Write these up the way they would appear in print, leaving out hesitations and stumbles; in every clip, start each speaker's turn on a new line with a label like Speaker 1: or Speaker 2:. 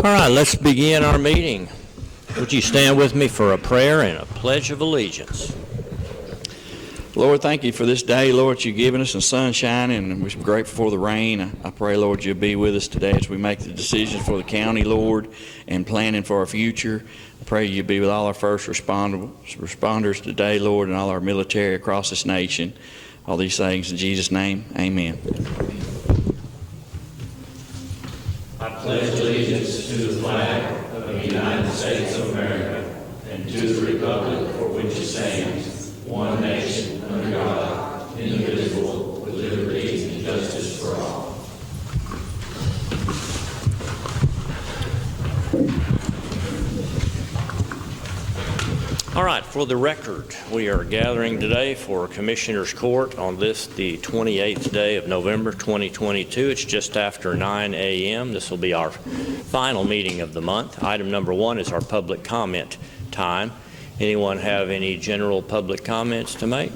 Speaker 1: All right, let's begin our meeting. Would you stand with me for a prayer and a pledge of allegiance?
Speaker 2: Lord, thank you for this day, Lord, you've given us the sunshine, and we're grateful for the rain. I pray, Lord, you'll be with us today as we make the decisions for the county, Lord, and planning for our future. I pray you'll be with all our first responders today, Lord, and all our military across this nation. All these things in Jesus' name, amen.
Speaker 3: I pledge allegiance to the flag of the United States of America and to the republic for which it stands, one nation, under God, indivisible, with liberty and justice for all.
Speaker 1: All right, for the record, we are gathering today for Commissioners Court on this, the 28th day of November 2022. It's just after 9 a.m. This will be our final meeting of the month. Item number 1 is our public comment time. Anyone have any general public comments to make?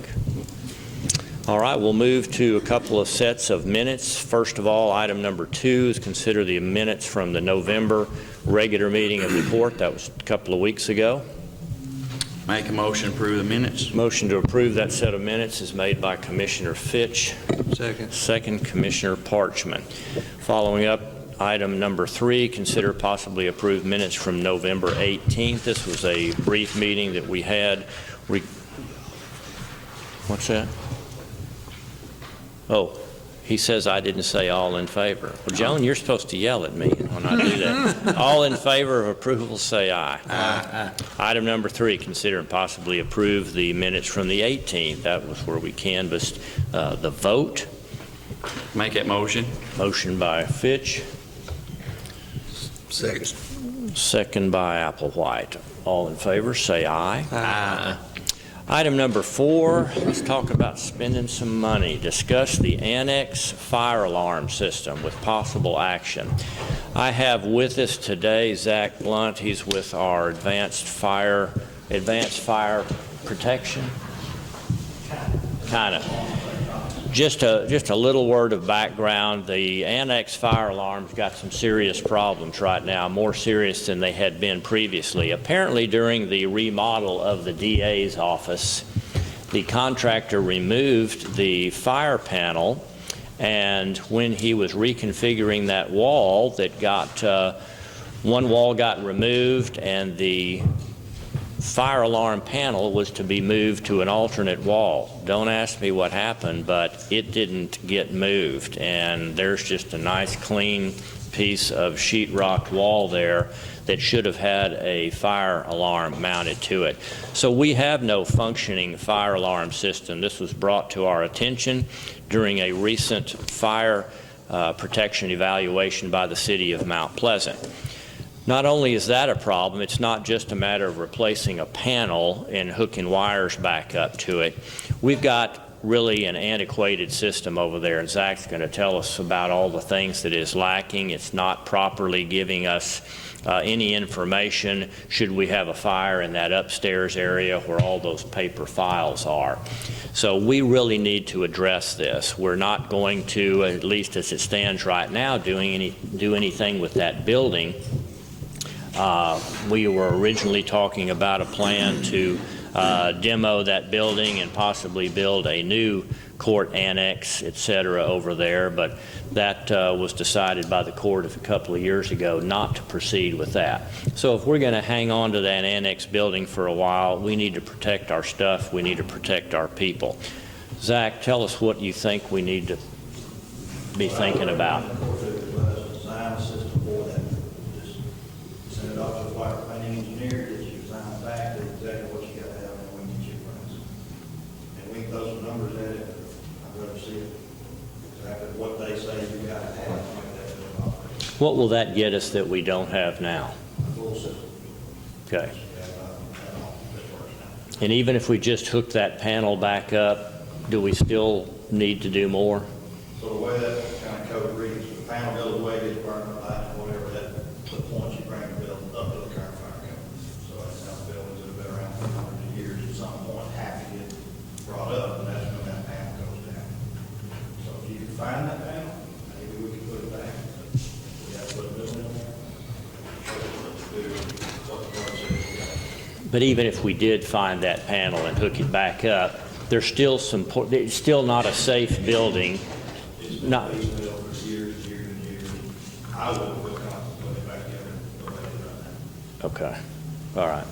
Speaker 1: All right, we'll move to a couple of sets of minutes. First of all, item number 2 is consider the minutes from the November regular meeting of the court. That was a couple of weeks ago.
Speaker 2: Make a motion to approve the minutes.
Speaker 1: Motion to approve that set of minutes is made by Commissioner Fitch.
Speaker 2: Second.
Speaker 1: Second, Commissioner Parchman. Following up, item number 3, consider possibly approved minutes from November 18th. This was a brief meeting that we had. What's that? Oh, he says I didn't say all in favor. Well, Joan, you're supposed to yell at me when I do that. All in favor of approval, say aye.
Speaker 2: Aye.
Speaker 1: Item number 3, consider and possibly approve the minutes from the 18th. That was where we canvassed the vote.
Speaker 2: Make that motion.
Speaker 1: Motion by Fitch.
Speaker 2: Second.
Speaker 1: Second by Applewhite. All in favor, say aye.
Speaker 2: Aye.
Speaker 1: Item number 4, let's talk about spending some money. Discuss the annex fire alarm system with possible action. I have with us today Zach Blunt. He's with our advanced fire protection. Kind of. Just a little word of background. The annex fire alarm's got some serious problems right now, more serious than they had been previously. Apparently during the remodel of the DA's office, the contractor removed the fire panel, and when he was reconfiguring that wall, one wall got removed and the fire alarm panel was to be moved to an alternate wall. Don't ask me what happened, but it didn't get moved, and there's just a nice clean piece of sheetrock wall there that should have had a fire alarm mounted to it. So we have no functioning fire alarm system. This was brought to our attention during a recent fire protection evaluation by the city of Mount Pleasant. Not only is that a problem, it's not just a matter of replacing a panel and hooking wires back up to it. We've got really an antiquated system over there, and Zach's going to tell us about all the things that is lacking. It's not properly giving us any information should we have a fire in that upstairs area where all those paper files are. So we really need to address this. We're not going to, at least as it stands right now, do anything with that building. We were originally talking about a plan to demo that building and possibly build a new court annex, etc., over there, but that was decided by the court a couple of years ago not to proceed with that. So if we're going to hang on to that annex building for a while, we need to protect our stuff, we need to protect our people. Zach, tell us what you think we need to be thinking about.
Speaker 4: Those numbers at it, I'd rather see it exactly what they say you got to have.
Speaker 1: What will that get us that we don't have now?
Speaker 4: Full system.
Speaker 1: Okay. And even if we just hook that panel back up, do we still need to do more?
Speaker 4: So the way that kind of code reads, the panel goes away, gets burned up, light, whatever, that the point you bring the building up to the current fire code. So that's how buildings that have been around for hundreds of years at some point have to get brought up, and that's when that panel goes down. So if you can find that panel, maybe we can put it back. We have to put a building in there.
Speaker 1: But even if we did find that panel and hook it back up, there's still it's still not a safe building.
Speaker 4: It's been
Speaker 1: Not,
Speaker 4: built for years and years and years. I wouldn't feel comfortable putting it back together the way it is right now.
Speaker 1: okay, all right.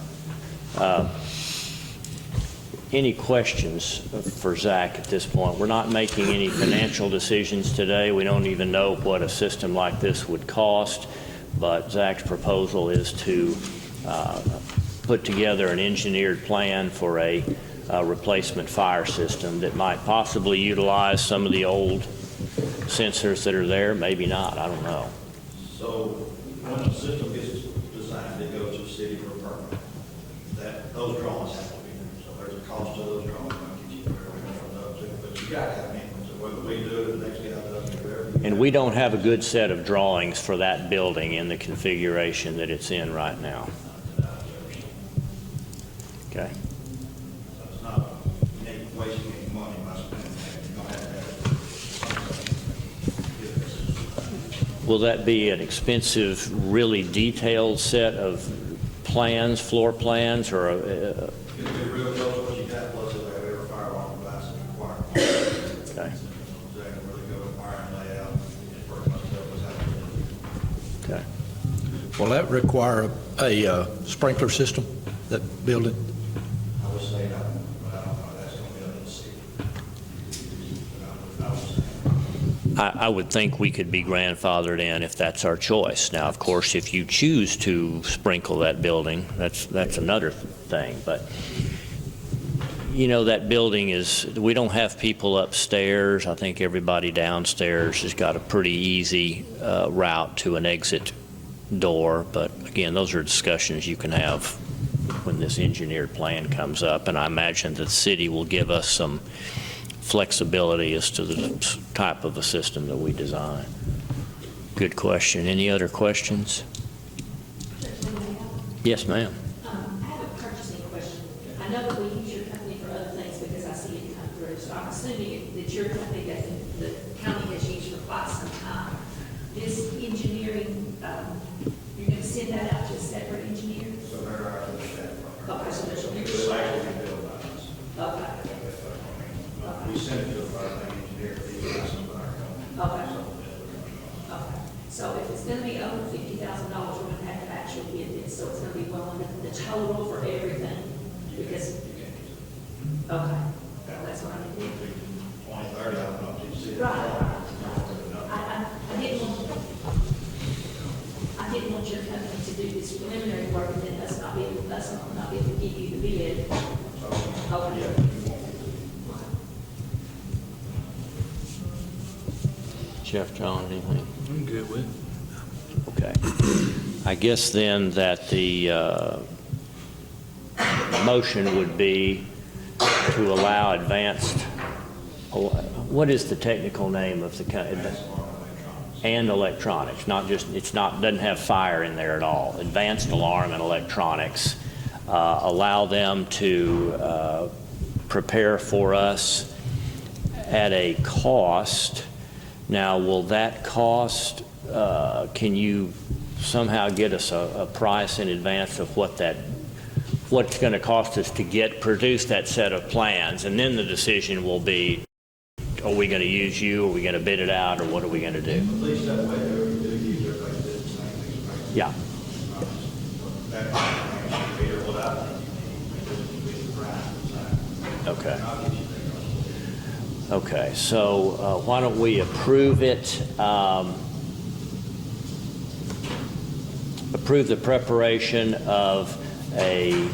Speaker 1: Any questions for Zach at this point? We're not making any financial decisions today. We don't even know what a system like this would cost, but Zach's proposal is to put together an engineered plan for a replacement fire system that might possibly utilize some of the old sensors that are there, maybe not, I don't know.
Speaker 4: So when the system gets designed, it goes to the city for a permit. Those drawings have to be there. So there's a cost to those drawings. I'll get you where we're going to up to. But you got to have them. So whether we do it or the next guy does it, whatever.
Speaker 1: And we don't have a good set of drawings for that building in the configuration that it's in right now. Okay.
Speaker 4: So it's not, you ain't wasting any money by spending that. You're going to have
Speaker 1: Will that be an expensive, really detailed set of plans, floor plans, or
Speaker 4: It'll be real close to what you got, plus it'll have every fire alarm device required.
Speaker 1: okay.
Speaker 4: Exactly where they go to fire and layout, it pretty much tells us how to do it.
Speaker 1: Okay.
Speaker 5: Will that require a sprinkler system, that building?
Speaker 4: I would say no, but I don't know, that's going to be up to the city. But I would say.
Speaker 1: I would think we could be grandfathered in if that's our choice. Now, of course, if you choose to sprinkle that building, that's another thing. But, you know, that building we don't have people upstairs. I think everybody downstairs has got a pretty easy route to an exit door. But, again, those are discussions you can have when this engineered plan comes up. And I imagine that the city will give us some flexibility as to the type of a system that we design. Good question. Any other questions? Yes, ma'am.
Speaker 6: I have a purchasing question. I know that we use your company for other things because I see it come through, so I'm assuming that your company that the county has used for quite some time. This engineering, you're going to send that out to a separate engineer?
Speaker 4: So there are other staff.
Speaker 6: Okay, so there's
Speaker 4: It was actually built by us.
Speaker 6: Okay.
Speaker 4: We sent it to a fire engineer, he got some of our company.
Speaker 6: Okay. Okay. So if it's going to be over $50,000, we're going to have to actually get this, so it's going to be well under the total for everything, because, okay, well, that's what I need to do.
Speaker 4: 20, 30, I don't know if you see it.
Speaker 6: Right. I didn't want your company to do this preliminary work and then us not be able to give you the bid. Okay.
Speaker 1: Jeff, John, anything?
Speaker 5: I'm good with it.
Speaker 1: Okay. I guess then that the motion would be to allow advanced, what is the technical name of the, and electronics, not just, doesn't have fire in there at all. Advanced alarm and electronics. Allow them to prepare for us at a cost. Now, will that cost, can you somehow get us a price in advance of what's going to cost us to produce that set of plans? And then the decision will be, are we going to use you, are we going to bid it out, or what are we going to do?
Speaker 4: At least that way, they would do use everybody did the same thing.
Speaker 1: Yeah.
Speaker 4: That might be here without the price.
Speaker 1: Okay.
Speaker 4: I'll get you there.
Speaker 1: Okay, so why don't we approve it, approve the preparation of a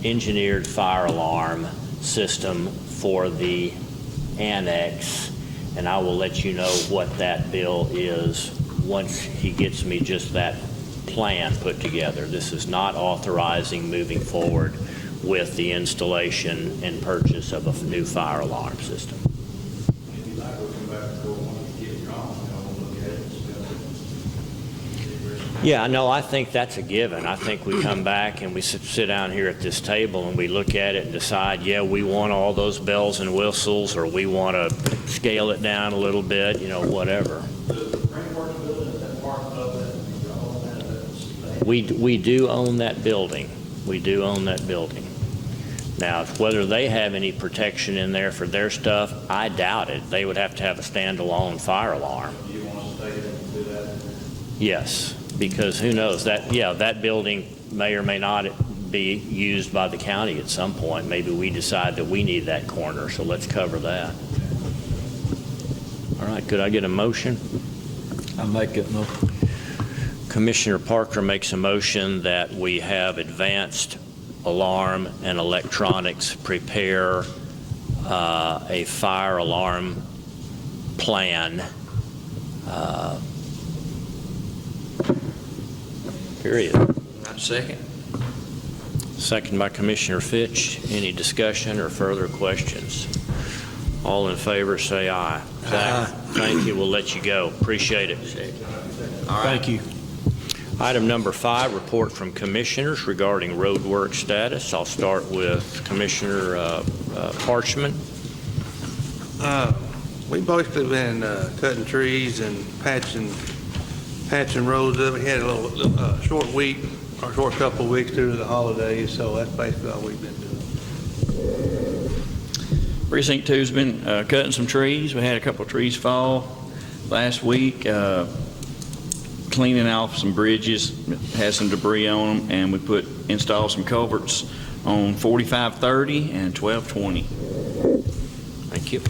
Speaker 1: engineered fire alarm system for the annex, and I will let you know what that bill is once he gets me just that plan put together. This is not authorizing moving forward with the installation and purchase of a new fire alarm system.
Speaker 4: If you'd like, we'll come back and go on and get it drawn, and we'll look at it and discuss it.
Speaker 1: Yeah, no, I think that's a given. I think we come back and we sit down here at this table and we look at it and decide, yeah, we want all those bells and whistles, or we want to scale it down a little bit, whatever.
Speaker 4: The framework building, is that part of that, all that,
Speaker 1: We do own that building. We do own that building. Now, whether they have any protection in there for their stuff, I doubt it. They would have to have a standalone fire alarm.
Speaker 4: Do you want to stay there and do that?
Speaker 1: Yes, because who knows, that building may or may not be used by the county at some point. Maybe we decide that we need that corner, so let's cover that. All right, could I get a motion?
Speaker 5: I make it, no.
Speaker 1: Commissioner Parker makes a motion that we have advanced alarm and electronics prepare a fire alarm plan. Period.
Speaker 2: Second.
Speaker 1: Second by Commissioner Fitch. Any discussion or further questions? All in favor, say aye. Zach, thank you. We'll let you go. Appreciate it.
Speaker 5: Thank you.
Speaker 1: Item number 5, report from commissioners regarding road work status. I'll start with Commissioner Parchman.
Speaker 7: We've basically been cutting trees and patching roads up. We had a little short week, or short couple of weeks due to the holidays, so that's basically all we've been doing.
Speaker 2: Precinct 2's been cutting some trees. We had a couple of trees fall last week, cleaning off some bridges, had some debris on them, and we installed some culverts on 4530 and 1220.
Speaker 1: Thank you.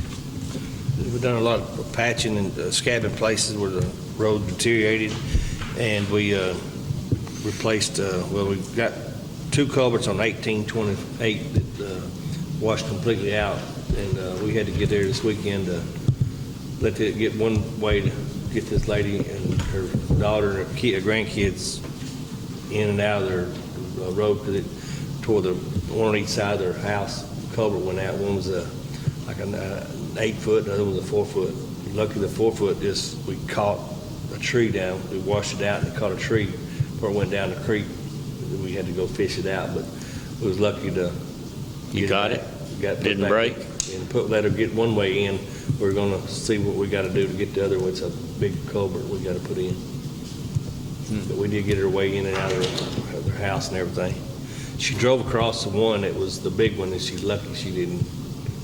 Speaker 8: We've done a lot of patching and scabbing places where the road deteriorated, and we replaced, we got 2 culverts on 1828 that washed completely out, and we had to get there this weekend to let it get one way to get this lady and her daughter and her grandkids in and out of their road, because it tore the one on each side of their house. Culvert went out. One was like an 8-foot, the other was a 4-foot. Luckily, the 4-foot we caught a tree down. We washed it out and caught a tree before it went down the creek. We had to go fish it out, but we was lucky to.
Speaker 1: You got it? Didn't break?
Speaker 8: And let her get one way in. We're going to see what we got to do to get the other one. It's a big culvert we got to put in. But we did get her way in and out of her house and everything. She drove across the one that was the big one, and she's lucky she didn't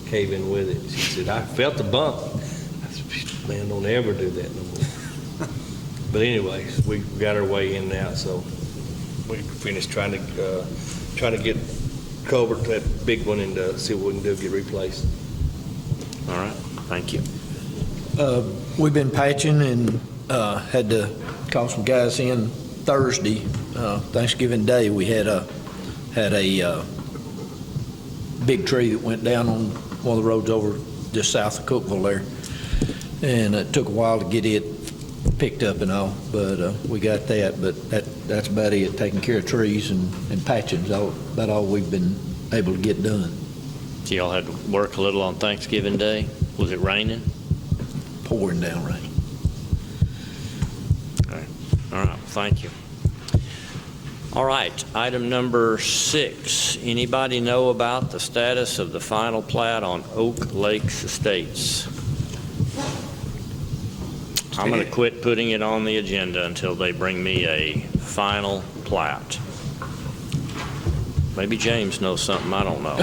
Speaker 8: cave in with it. She said, "I felt the bump." I said, "Man, don't ever do that no more." But anyways, we got her way in and out, so we finished trying to get culvert to that big one and see what we can do to get replaced.
Speaker 1: All right. Thank you.
Speaker 5: We've been patching and had to call some guys in Thursday, Thanksgiving Day. We had a big tree that went down on one of the roads over just south of Cookville there, and it took a while to get it picked up and all, but we got that. But that's about it. Taking care of trees and patching is about all we've been able to get done.
Speaker 1: So y'all had to work a little on Thanksgiving Day. Was it raining?
Speaker 5: Pouring down rain.
Speaker 1: All right. Thank you. All right. Item number 6. Anybody know about the status of the final plat on Oak Lakes Estates? I'm going to quit putting it on the agenda until they bring me a final plat. Maybe James knows something I don't know.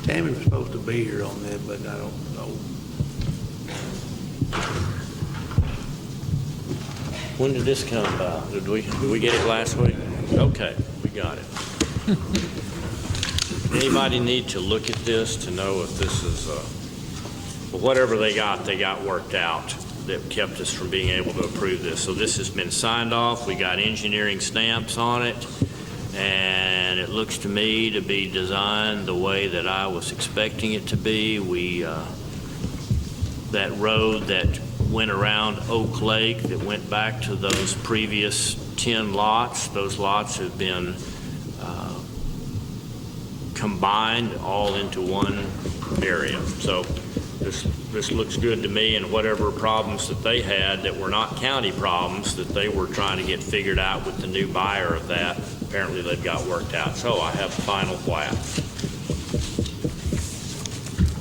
Speaker 7: Tammy was supposed to be here on that, but I don't know.
Speaker 1: When did this come about? Did we get it last week? Okay, we got it. Anybody need to look at this to know if this is, whatever they got worked out that kept us from being able to approve this. So this has been signed off. We got engineering stamps on it, and it looks to me to be designed the way that I was expecting it to be. That road that went around Oak Lake that went back to those previous 10 lots, those lots have been combined all into one area. So this looks good to me, and whatever problems that they had that were not county problems that they were trying to get figured out with the new buyer of that, apparently they've got worked out. So I have the final plat.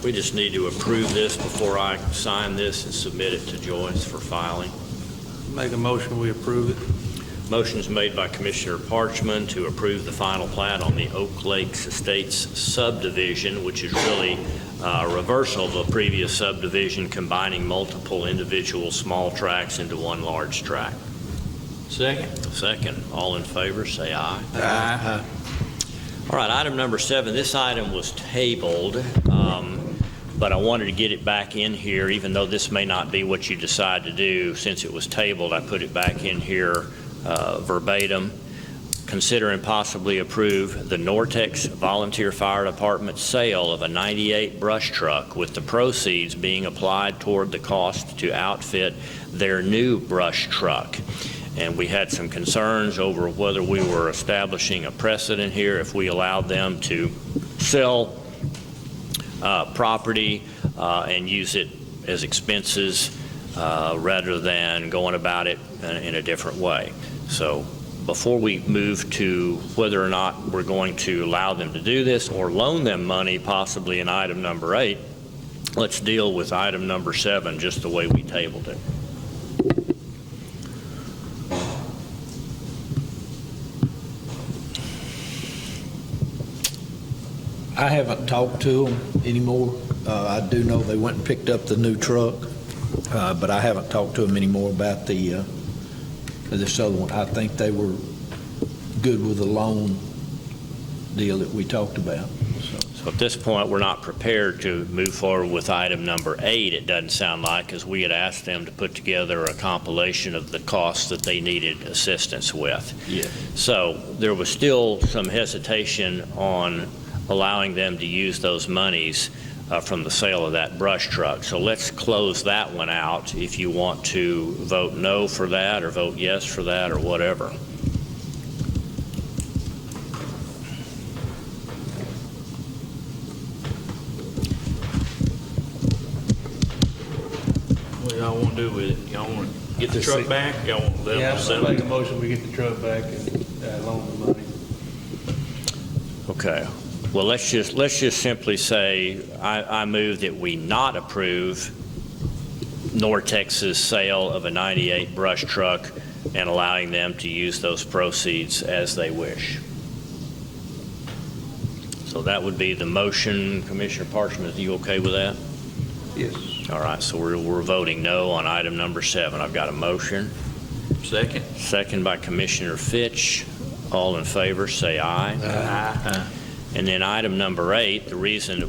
Speaker 1: We just need to approve this before I sign this and submit it to Joyce for filing.
Speaker 7: Make a motion, we approve it.
Speaker 1: Motion's made by Commissioner Parchman to approve the final plat on the Oak Lakes Estates subdivision, which is really a reversal of a previous subdivision combining multiple individual small tracts into one large tract.
Speaker 2: Second.
Speaker 1: Second. All in favor, say aye.
Speaker 2: Aye.
Speaker 1: All right, item number 7. This item was tabled, but I wanted to get it back in here, even though this may not be what you decide to do. Since it was tabled, I put it back in here verbatim. Consider and possibly approve the Nortex Volunteer Fire Department sale of a 98 brush truck, with the proceeds being applied toward the cost to outfit their new brush truck. And we had some concerns over whether we were establishing a precedent here if we allowed them to sell property and use it as expenses rather than going about it in a different way. So before we move to whether or not we're going to allow them to do this or loan them money, possibly in item number 8, let's deal with item number 7 just the way we tabled it.
Speaker 5: I haven't talked to them anymore. I do know they went and picked up the new truck, but I haven't talked to them anymore about this other one. I think they were good with the loan deal that we talked about.
Speaker 1: So at this point, we're not prepared to move forward with item number 8, it doesn't sound like, because we had asked them to put together a compilation of the costs that they needed assistance with.
Speaker 5: Yeah.
Speaker 1: So there was still some hesitation on allowing them to use those monies from the sale of that brush truck. So let's close that one out if you want to vote no for that or vote yes for that or whatever.
Speaker 2: What do y'all want to do with it? Y'all want to get the
Speaker 8: Just
Speaker 2: truck
Speaker 8: see-
Speaker 2: back? Y'all want to let
Speaker 7: Yeah,
Speaker 2: them
Speaker 7: I'll
Speaker 2: sell
Speaker 7: make a
Speaker 2: it?
Speaker 7: motion, we get the truck back and loan the money.
Speaker 1: Okay. Well, let's just simply say I move that we not approve Nortex's sale of a 98 brush truck and allowing them to use those proceeds as they wish. So that would be the motion. Commissioner Parchman, are you okay with that?
Speaker 7: Yes.
Speaker 1: All right, so we're voting no on item number 7. I've got a motion.
Speaker 2: Second.
Speaker 1: Second by Commissioner Fitch. All in favor, say aye.
Speaker 2: Aye.
Speaker 1: And then item number 8, the reason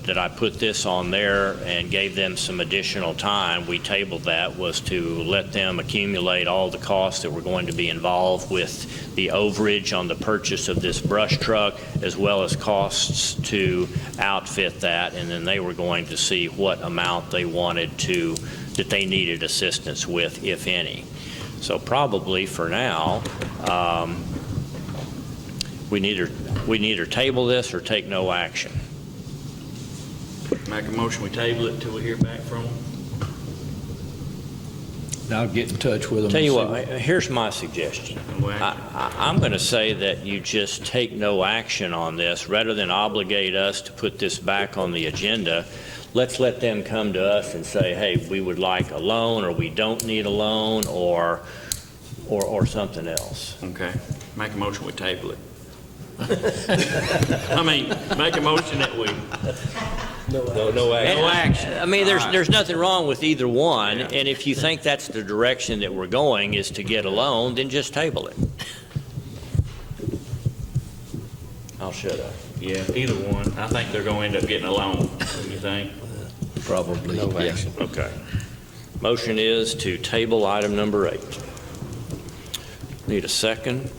Speaker 1: that I put this on there and gave them some additional time, we tabled that, was to let them accumulate all the costs that were going to be involved with the overage on the purchase of this brush truck, as well as costs to outfit that, and then they were going to see what amount they that they needed assistance with, if any. So probably for now, we can either table this or take no action.
Speaker 2: Make a motion, we table it until we hear back from them.
Speaker 5: I'll get in touch with them.
Speaker 1: Tell you
Speaker 5: and
Speaker 1: what,
Speaker 5: see
Speaker 1: here's my suggestion. I'm going to say that you just take no action on this rather than obligate us to put this back on the agenda. Let's let them come to us and say, hey, we would like a loan, or we don't need a loan, or something else.
Speaker 2: Okay. Make a motion, we table it. I mean, make a motion that we,
Speaker 8: No action.
Speaker 2: no action.
Speaker 1: I mean,
Speaker 2: All right.
Speaker 1: there's nothing wrong with either one,
Speaker 2: Yeah.
Speaker 1: and if you think that's the direction that we're going, is to get a loan, then just table it. I'll shut up.
Speaker 2: Yeah, either one. I think they're going to end up getting a loan. What do you think?
Speaker 5: Probably,
Speaker 8: No
Speaker 5: yeah.
Speaker 8: action.
Speaker 1: Okay. Motion is to table item number 8. Need a second?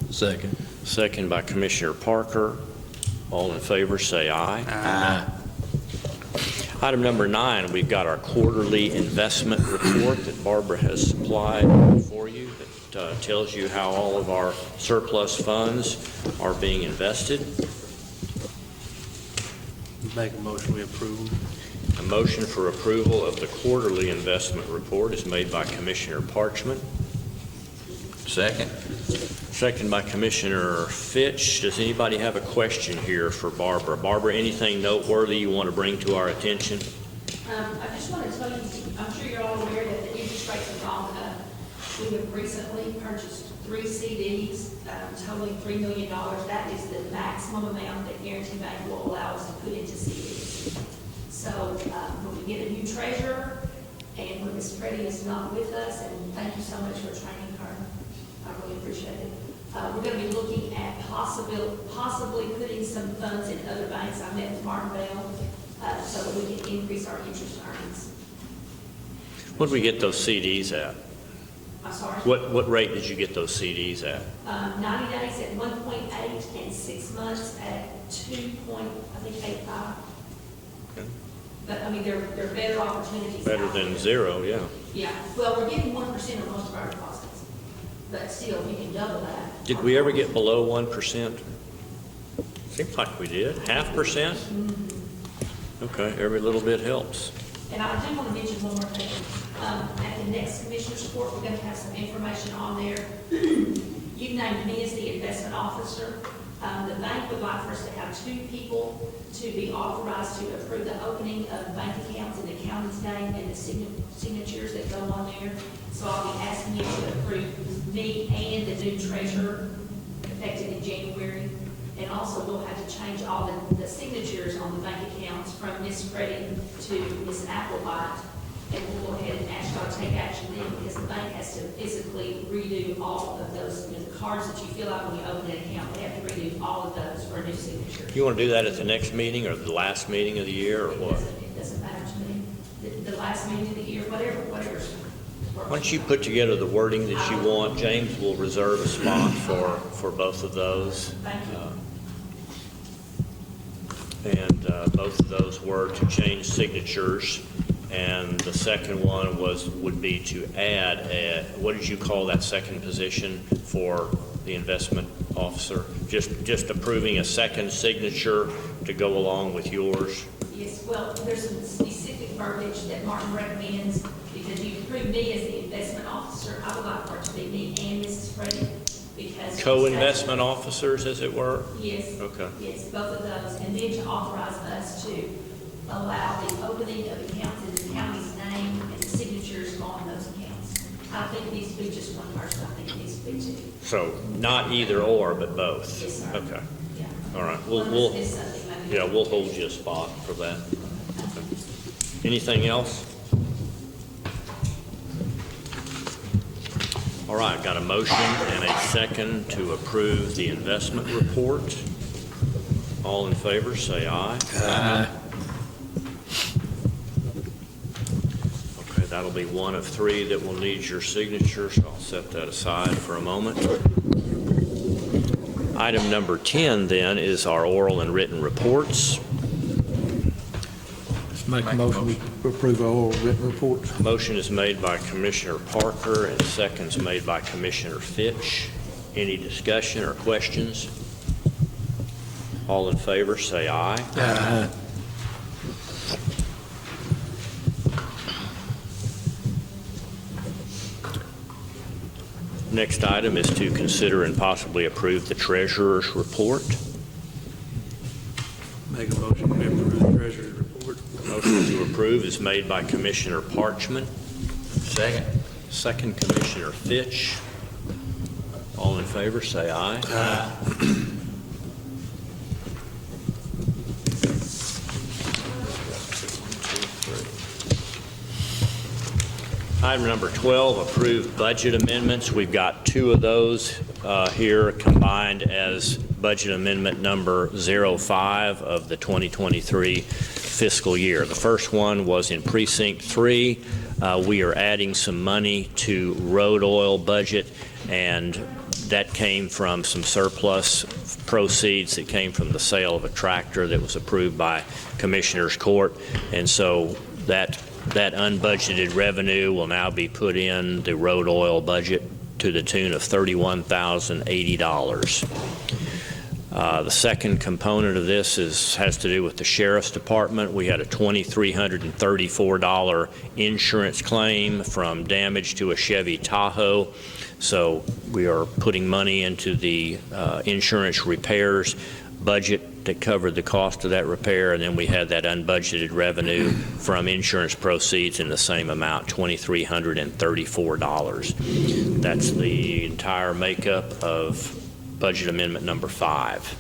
Speaker 5: Second.
Speaker 1: Second by Commissioner Parker. All in favor, say aye.
Speaker 2: Aye.
Speaker 1: Item number 9, we've got our quarterly investment report that Barbara has supplied for you that tells you how all of our surplus funds are being invested.
Speaker 7: Make a motion, we approve.
Speaker 1: A motion for approval of the quarterly investment report is made by Commissioner Parchman,
Speaker 2: Second.
Speaker 1: second by Commissioner Fitch. Does anybody have a question here for Barbara? Barbara, anything noteworthy you want to bring to our attention?
Speaker 6: I just want to tell you, I'm sure you're all aware that the interest rates have gone up. We have recently purchased 3 CDs, totaling $3 million. That is the maximum amount that Guarantee Bank will allow us to put into CDs. So when we get a new treasurer, and when Ms. Freddie is not with us, and thank you so much for training her, I really appreciate it. We're going to be looking at possibly putting some funds in other banks. I met with Martin Bell, so that we can increase our interest earnings.
Speaker 1: What did we get those CDs at?
Speaker 6: I'm sorry?
Speaker 1: What rate did you get those CDs at?
Speaker 6: 90 days at 1.8 and 6 months at 2.85.
Speaker 1: Okay.
Speaker 6: But, I mean, they're better opportunities.
Speaker 1: Better
Speaker 6: out
Speaker 1: than
Speaker 6: there.
Speaker 1: 0, yeah.
Speaker 6: Yeah, well, we're getting 1% on most of our deposits, but still, you can double that.
Speaker 1: Did we ever get below 1%? Seems like we did. 0.5%? Okay, every little bit helps.
Speaker 6: And I do want to mention one more thing. At the next Commissioner's Court, we're going to have some information on there. You named me as the investment officer. The bank would like for us to have 2 people to be authorized to approve the opening of bank accounts in the county's name and the signatures that go on there. So I'll be asking you to approve me and the new treasurer effective in January. And also, we'll have to change all the signatures on the bank accounts from Ms. Freddie to Ms. Applewhite. And we'll go ahead and ask y'all to take action then, because the bank has to physically redo all of those, the cards that you fill out when you open an account, they have to redo all of those for a new signature.
Speaker 1: You want to do that at the next meeting or the last meeting of the year or what?
Speaker 6: It doesn't matter to me. The last meeting of the year, whatever's.
Speaker 1: Why don't you put together the wording that you want? James will reserve a spot for both of those.
Speaker 6: Thank you.
Speaker 1: And both of those were to change signatures. And the second one would be to add what did you call that second position for the investment officer? Just approving a second signature to go along with yours?
Speaker 6: Yes, well, there's some specific verbiage that Martin recommends, because you approved me as the investment officer. I would like for it to be me and Mrs. Freddie, because.
Speaker 1: Co-investment officers, as it were?
Speaker 6: Yes.
Speaker 1: Okay.
Speaker 6: Yes, both of those, and then to authorize us to allow the opening of accounts in the county's name and the signatures on those accounts. I don't think it needs to be just one person, I think it needs to be 2.
Speaker 1: So not either or, but both?
Speaker 6: Yes, sir.
Speaker 1: Okay.
Speaker 6: Yeah.
Speaker 1: All right.
Speaker 6: One is something maybe.
Speaker 1: Yeah, we'll hold you a spot for that. Okay. Anything else? All right, got a motion and a second to approve the investment report. All in favor, say aye.
Speaker 5: Aye.
Speaker 1: Okay, that'll be one of 3 that will need your signature, so I'll set that aside for a moment. Item number 10, then, is our oral and written reports.
Speaker 5: Let's make a motion to approve our oral written reports.
Speaker 1: Motion is made by Commissioner Parker and seconds made by Commissioner Fitch. Any discussion or questions? All in favor, say aye.
Speaker 5: Aye.
Speaker 1: Next item is to consider and possibly approve the treasurer's report.
Speaker 7: Make a motion to approve the treasurer's report.
Speaker 1: Motion to approve is made by Commissioner Parchman.
Speaker 2: Second.
Speaker 1: Second, Commissioner Fitch. All in favor, say aye. Aye. Item number 12, approved budget amendments. We've got 2 of those here combined as budget amendment number 05 of the 2023 fiscal year. The first one was in Precinct 3. We are adding some money to road oil budget, and that came from some surplus proceeds that came from the sale of a tractor that was approved by Commissioner's Court. And so that unbudgeted revenue will now be put in the road oil budget to the tune of $31,080. The second component of this has to do with the Sheriff's Department. We had a $2,334 insurance claim from damage to a Chevy Tahoe. So we are putting money into the insurance repairs budget that covered the cost of that repair, and then we had that unbudgeted revenue from insurance proceeds in the same amount, $2,334. That's the entire makeup of budget amendment number 5.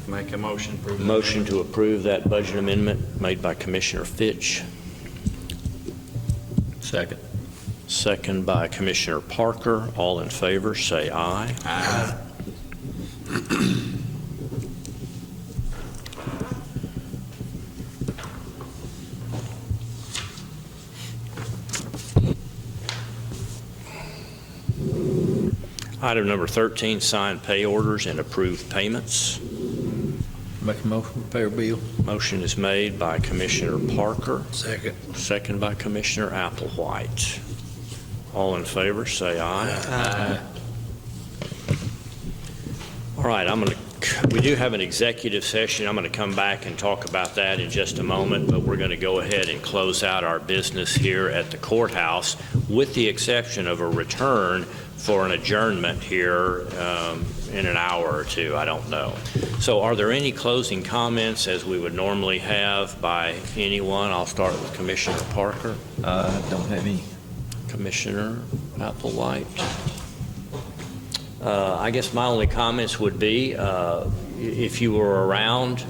Speaker 2: Make a motion. Approve.
Speaker 1: Motion to approve that budget amendment made by Commissioner Fitch.
Speaker 5: Second.
Speaker 1: Second by Commissioner Parker. All in favor, say aye.
Speaker 2: Aye.
Speaker 1: Item number 13, sign pay orders and approve payments.
Speaker 5: Make a motion to pay a bill.
Speaker 1: Motion is made by Commissioner Parker,
Speaker 8: Second.
Speaker 1: second by Commissioner Applewhite. All in favor, say aye.
Speaker 5: Aye.
Speaker 1: All right, we do have an executive session. I'm going to come back and talk about that in just a moment, but we're going to go ahead and close out our business here at the courthouse, with the exception of a return for an adjournment here in an hour or two. I don't know. So are there any closing comments, as we would normally have, by anyone? I'll start with Commissioner Parker.
Speaker 5: Don't have any.
Speaker 1: Commissioner Applewhite. I guess my only comments would be, if you were around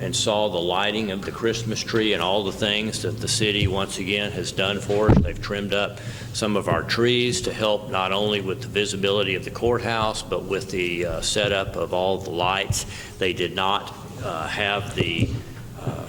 Speaker 1: and saw the lighting of the Christmas tree and all the things that the city once again has done for us. They've trimmed up some of our trees to help not only with the visibility of the courthouse, but with the setup of all the lights. They did not have the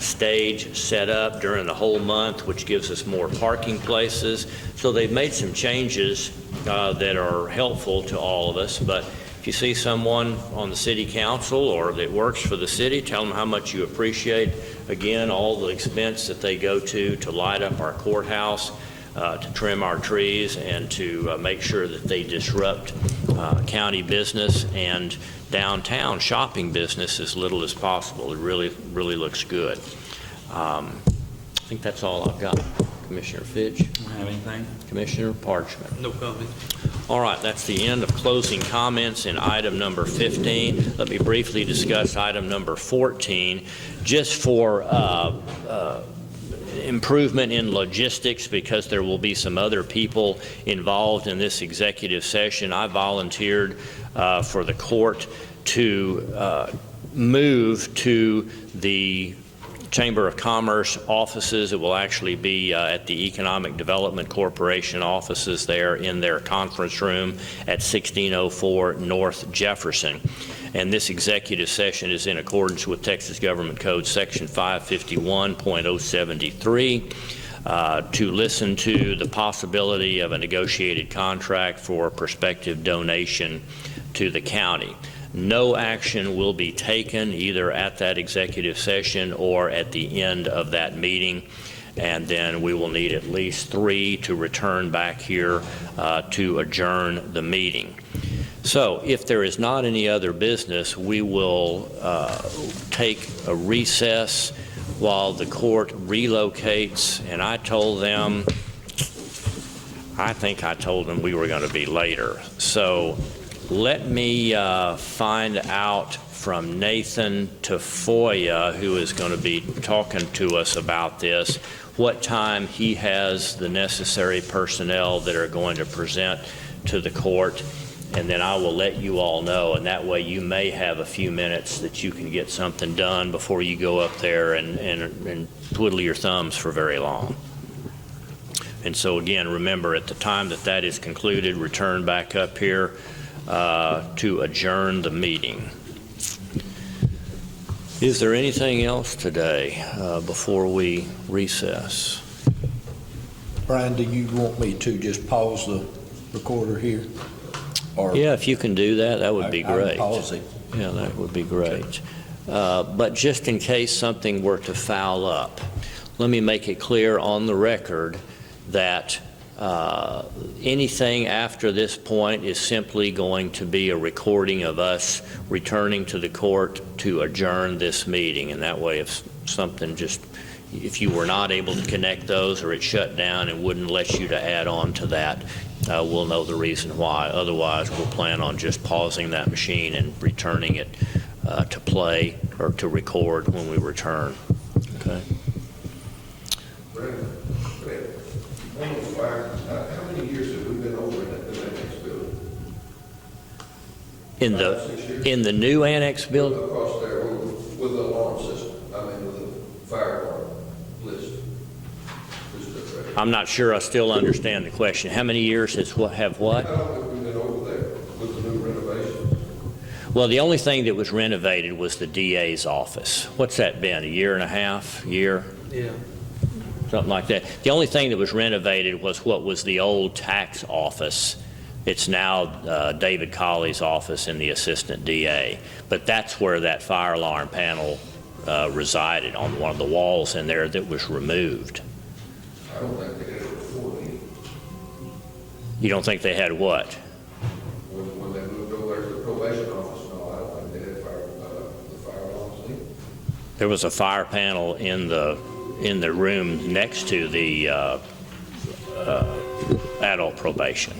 Speaker 1: stage set up during the whole month, which gives us more parking places. So they've made some changes that are helpful to all of us. But if you see someone on the city council or that works for the city, tell them how much you appreciate, again, all the expense that they go to light up our courthouse, to trim our trees, and to make sure that they disrupt county business and downtown shopping business as little as possible. It really, really looks good. I think that's all I've got. Commissioner Fitch?
Speaker 2: Have anything?
Speaker 1: Commissioner Parchman?
Speaker 7: No comment.
Speaker 1: All right, that's the end of closing comments in item number 15. Let me briefly discuss item number 14, just for improvement in logistics, because there will be some other people involved in this executive session. I volunteered for the court to move to the Chamber of Commerce offices. It will actually be at the Economic Development Corporation offices there in their conference room at 1604 North Jefferson. And this executive session is in accordance with Texas Government Code Section 551.073 to listen to the possibility of a negotiated contract for prospective donation to the county. No action will be taken either at that executive session or at the end of that meeting, and then we will need at least 3 to return back here to adjourn the meeting. So if there is not any other business, we will take a recess while the court relocates, and I told them we were going to be later. So let me find out from Nathan Tafoya, who is going to be talking to us about this, what time he has the necessary personnel that are going to present to the court, and then I will let you all know, and that way you may have a few minutes that you can get something done before you go up there and twiddle your thumbs for very long. And so again, remember, at the time that is concluded, return back up here to adjourn the meeting. Is there anything else today before we recess?
Speaker 5: Brian, do you want me to just pause the recorder here? Or
Speaker 1: Yeah, if you can do that, that would be
Speaker 5: I
Speaker 1: great.
Speaker 5: can pause it.
Speaker 1: Yeah, that would be great. But just in case something were to foul up, let me make it clear on the record that anything after this point is simply going to be a recording of us returning to the court to adjourn this meeting. And that way, if you were not able to connect those, or it shut down and wouldn't let you to add on to that, we'll know the reason why. Otherwise, we'll plan on just pausing that machine and returning it to play or to record when we return. Okay.
Speaker 9: Brandon, one of the fire, how many years have we been over in that annex building?
Speaker 1: In the new annex building?
Speaker 9: Across there with the alarm system, with the fire alarm list.
Speaker 1: I'm not sure I still understand the question. How many years have what?
Speaker 9: How long have we been over there with the new renovations?
Speaker 1: Well, the only thing that was renovated was the DA's office. What's that been, a year and a half, year?
Speaker 7: Yeah.
Speaker 1: Something like that. The only thing that was renovated was what was the old tax office. It's now David Colley's office and the assistant DA. But that's where that fire alarm panel resided, on one of the walls in there that was removed.
Speaker 9: I don't think they had it before then.
Speaker 1: You don't think they had what?
Speaker 9: When they moved over there to the probation office, no, I don't think they had the fire alarms either.
Speaker 1: There was a fire panel in the room next to the adult probation.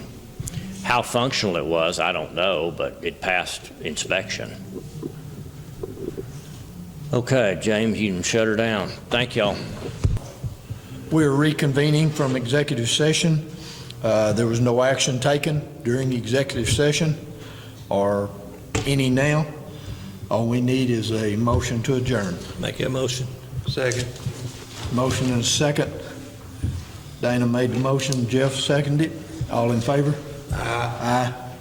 Speaker 1: How functional it was, I don't know, but it passed inspection. Okay, James, you can shut her down. Thank y'all.
Speaker 5: We're reconvening from executive session. There was no action taken during the executive session or any now. All we need is a motion to adjourn.
Speaker 8: Make that motion.
Speaker 7: Second.
Speaker 5: Motion and a second. Dana made the motion, Jeff seconded it. All in favor? Aye. Aye.